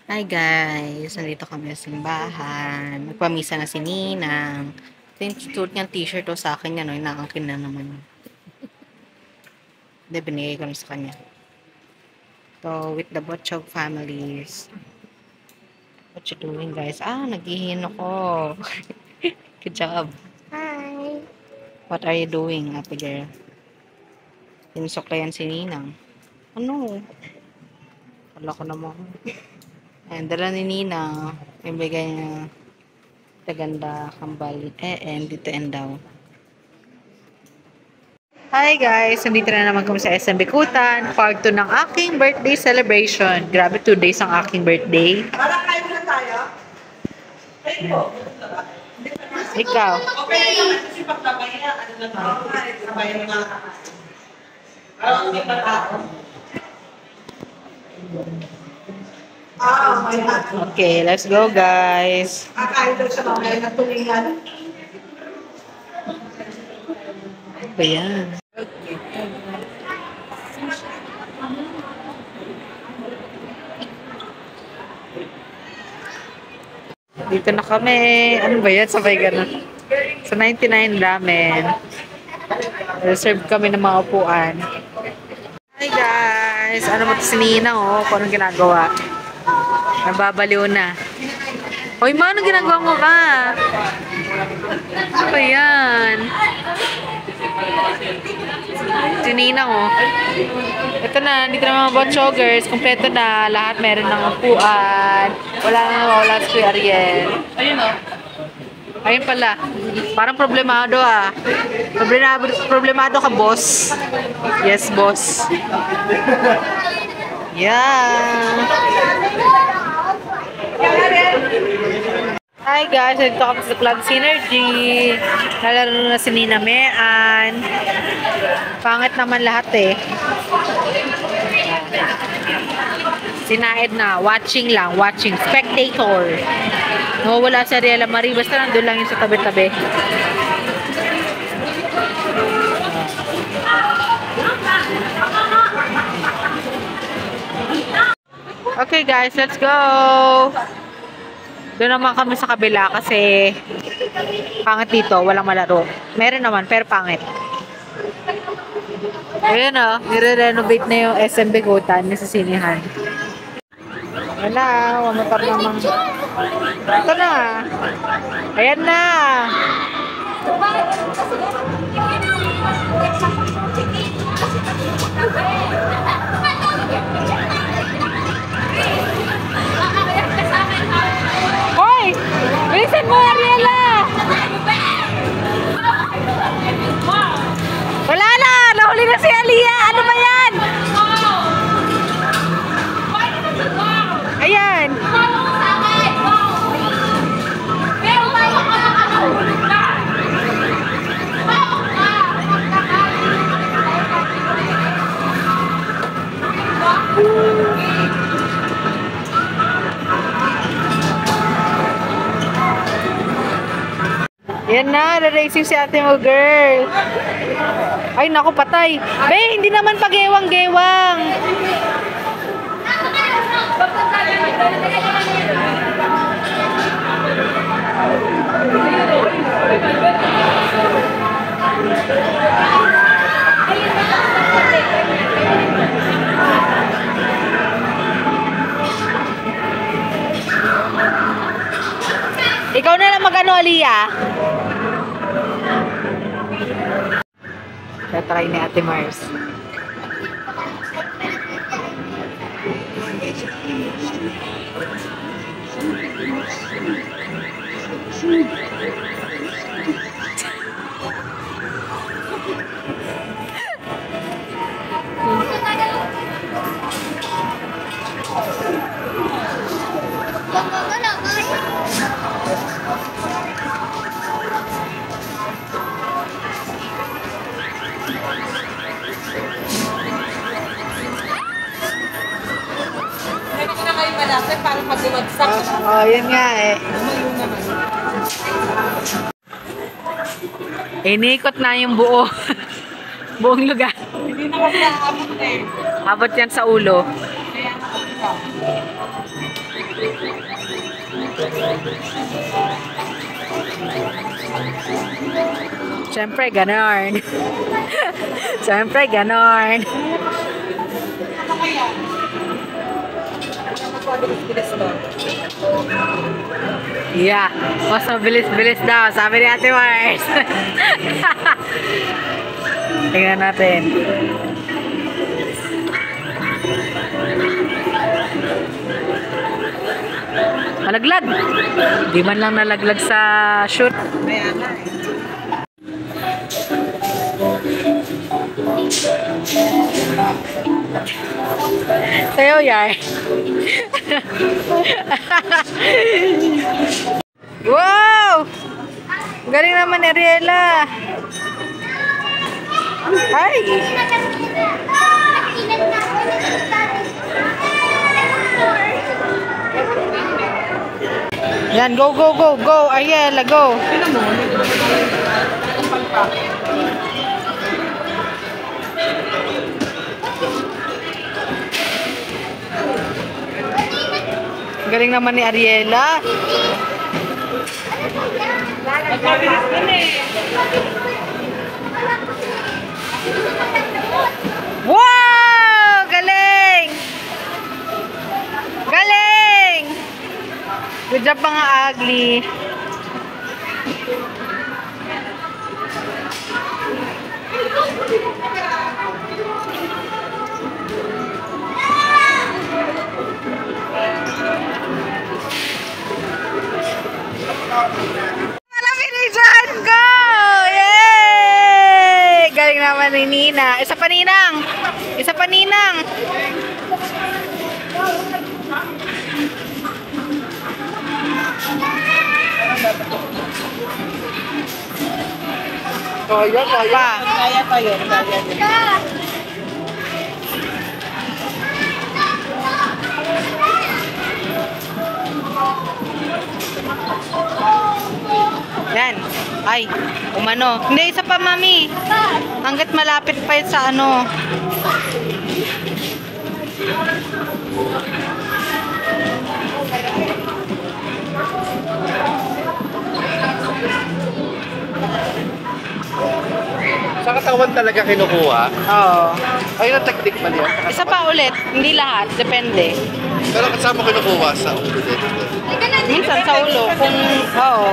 Hi guys! Nandito kami sa simbahan. Magpamisa na si Ninang. Ito yung suot niyang t-shirt o sa akin yan. Inaangkin na naman. Hindi, binigay ko na sa kanya. So, with the Botchog families. What you doing guys? Naghihin ako. Good job. Hi! What are you doing, ate girl? Sinusuklayan si Ninang. Ano? Wala ko naman. Ayan, dala ni Ninang. Yung bigay niya. Ganda, kambal, and dito and daw. Hi guys! Nandito na naman kami sa SM Bikutan. Part 2 ng aking birthday celebration. Grabe, 2 days ang aking birthday. Para kain na tayo? Kain po. Ikaw? Okay lang kasi pagtabay na, ano lang ako, sabay ng mga parang hindi pa tao. Okay. Okay, let's go guys. Kakain daw siya mamaya na tulingan. Ano ba yan? Dito na kami. Ano ba yan? Sabay ganun. Sa 99 ramen. Reserve kami ng mga upuan. Hi guys! Ano mo ito si Ninang oh? Kung anong ginagawa? Nababaliw na. Hoy ma, anong ginagawa mo ka? Ano ba yan? Si Ninang oh. Ito na, dito na mga botchogers. Kompleto na. Lahat meron ng upuan. Wala na nawawala si Kuya Ariel. Ayun o. Ayun pala. Parang problemado ah. Problemado ka, boss. Yes, boss. Yeah. Hi guys, nandito kami sa Club Synergy. Nalaro na si Nina Mean. Pangit naman lahat eh. Sinaed na, watching lang, watching, spectator. Nawawala si Ariela Marie, basta nandun lang yung sa tabi-tabi. Okay guys, let's go! Doon naman kami sa kabila kasi pangit dito, walang malaro. Meron naman, pero pangit. Ayun o, nire-renovate na yung SM Bikutan sa sinihan. Wala, motor naman. Ito na. Ayan na. Hoy! Bilisan mo, Ariela! Wala na! Nahuli na si Aliyah! Ano ba yan? Ayan! Yan na, racing si ate mo, girl. Ay, naku, patay. Be, hindi naman pagewang-gewang. Ikaw na lang mag-ano, Aliyah. Try ni Ate Mars. Para mag-umagsak. Yun nga eh. Inikot na yung buong lugar. Hindi na kasi aabot eh. Abot yan sa ulo. Kaya nakapit ka. Siyempre, ganon. Siyempre, ganon. Ano kaya? Bilis-bilis to. Yeah, mas mabilis-bilis daw, sabi ni Ate Mars. Tingnan natin. Malaglag. Di man lang nalaglag sa shoot. Kaya na eh. Sayo yar. Wow! Galing naman ni Ariela. Ay! Yan, go, go, go, go. Ariela, go. Tignan mo. Palpak. Galing naman ni Ariela. Magpabilis ka na eh. Wow! Galing! Galing! Good job mga ugly. Malapit ni John! Go! Yay! Galing naman ni Nina. Isa pa Ninang! Isa pa Ninang! Kaya, kaya. Pa. Kaya pa yun. Kaya yun. Yan. Ay, umano. Hindi, isa pa, mami. Hanggat malapit pa yun sa ano. Sa katawan talaga kinukuha? Oo. Ay, na technique man yan. Isa pa ulit. Hindi lahat. Depende. Pero kasama kinukuha sa ulo din. Minsan sa ulo. Kung, oo.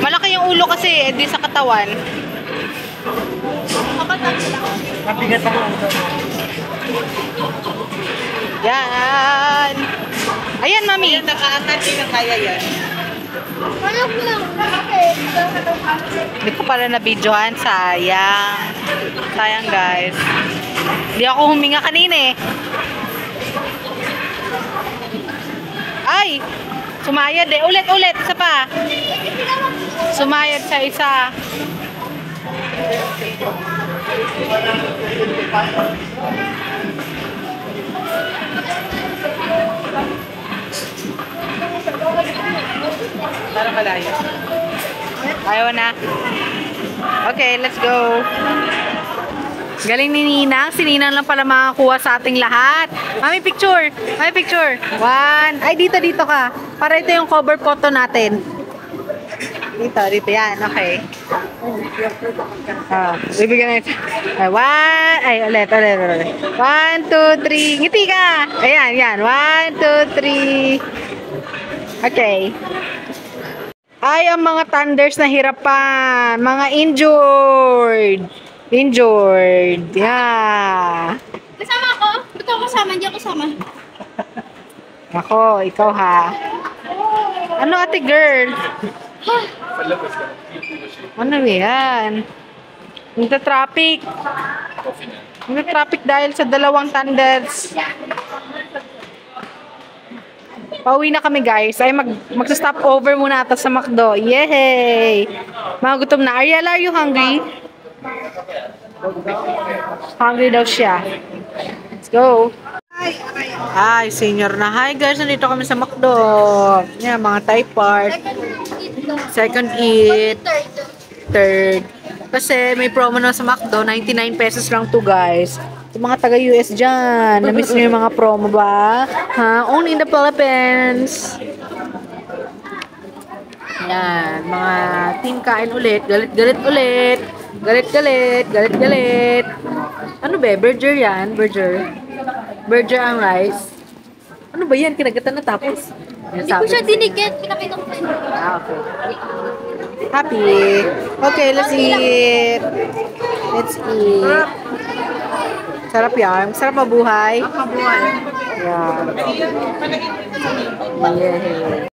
Malaki yung ulo kasi, di sa katawan. Mabigat ang ulo. Yan. Ayan, mami. Nakaangat din ang kaya yan. Hindi ko pala na-videohan. Sayang. Sayang, guys. Hindi ako huminga kanina eh. Ay! Sumayad eh. Ulit, ulit. Isa pa. Sumayad sa isa. Para malayo. Ayaw na. Okay, let's go. Galing ni Ninang. Si Ninang lang pala makakuha sa ating lahat. Mami, picture. Mami, picture. One. Ay, dito, dito ka. Para ito yung cover photo natin. Dito, dito. Yan. Okay. Bibigyan natin. Ay, one. Ay, ulit, ulit, ulit. 1, 2, 3. Ngiti ka. Ayan, yan. 1, 2, 3. Okay. Ay, ang mga Thunders na hirapan. Mga injured. Injured. Yeah. Kasama ako? Ba't ako kasama? Hindi ako kasama. Ako, ikaw ha. Ano ate girl? Ano yan? Nagta-traffic. Nagta-traffic dahil sa dalawang Thunders. Pauwi na kami guys. Ay mag-stop over muna ata sa McDo. Yay! Mga gutom na. Ariel, are you hungry? Hungry daw siya. Let's go. Ay, senior na. Hi guys, nandito kami sa McDo. Yan, mga Thai part. Second eat. Third. Kasi may promo na sa McDo. 99 pesos lang to guys. Sa mga taga-US dyan, na-miss nyo yung mga promo ba? Ha? Only in the Philippines. Yan, mga team kain ulit. Galit-galit ulit. Galit-galit. Galit-galit. Ano ba? Burger yan? Burger. Burger ang rice. Ano ba yan? Kinagatan na tapos. Hindi ko siya dinigit. Pinakita ko sa'yo. Ah, okay. Happy. Okay, let's eat. Let's eat. Sarap yan. Sarap mabuhay. Mabuhay. Yeah. Yeah.